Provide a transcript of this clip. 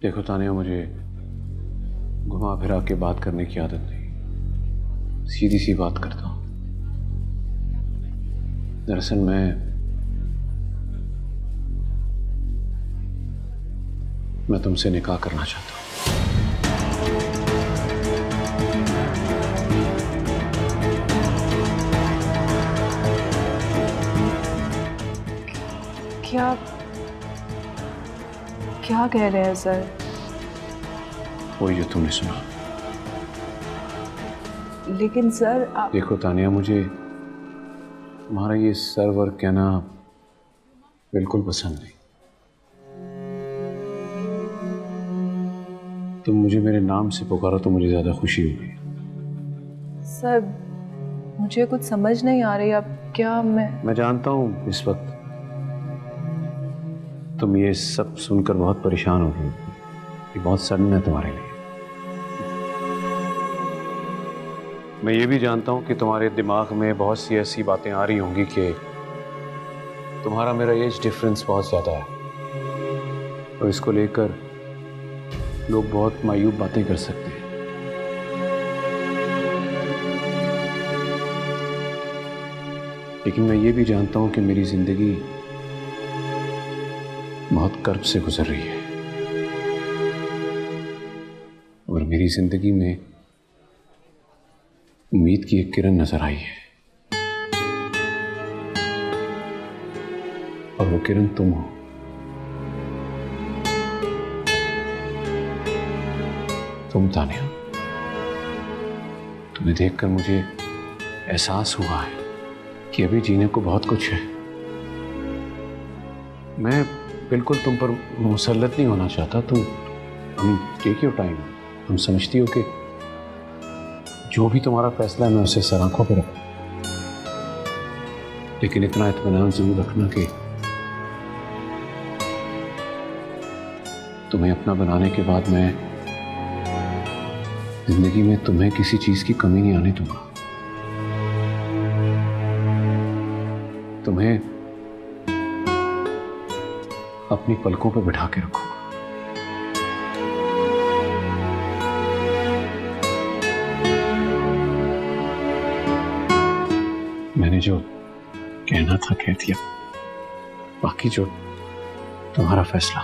देखो तानिया, मुझे घुमा फिरा के बात करने की आदत नहीं, सीधी सी बात करता हूं। दरअसल मैं तुमसे निकाह करना चाहता हूं। क्या क्या कह रहे हैं सर? वही जो तुमने सुना। लेकिन सर आप... देखो तानिया, मुझे तुम्हारा ये सर वर कहना बिल्कुल पसंद नहीं। तुम मुझे मेरे नाम से पुकारो तो मुझे ज्यादा खुशी होगी। सर मुझे कुछ समझ नहीं आ रही। अब क्या मैं जानता हूं इस वक्त तुम ये सब सुनकर बहुत परेशान हो गई। ये बहुत सडन है तुम्हारे लिए। मैं ये भी जानता हूं कि तुम्हारे दिमाग में बहुत सी ऐसी बातें आ रही होंगी कि तुम्हारा मेरा एज डिफरेंस बहुत ज्यादा है और इसको लेकर लोग बहुत मायूब बातें कर सकते हैं। लेकिन मैं ये भी जानता हूं कि मेरी जिंदगी बहुत कर्ब से गुजर रही है और मेरी जिंदगी में उम्मीद की एक किरण नजर आई है और वो किरण तुम हो। तुम तानिया, तुम्हें देखकर मुझे एहसास हुआ है कि अभी जीने को बहुत कुछ है। मैं बिल्कुल तुम पर मुसल्लत नहीं होना चाहता। तुम टेक योर टाइम। तुम समझती हो कि जो भी तुम्हारा फैसला है मैं उसे सर आंखों पर रखूं, लेकिन इतना इत्मीनान जरूर रखना कि तुम्हें अपना बनाने के बाद मैं जिंदगी में तुम्हें किसी चीज की कमी नहीं आने दूंगा। तुम्हें अपनी पलकों पर बिठा के रखूंगा। मैंने जो कहना था कह दिया, बाकी जो तुम्हारा फैसला।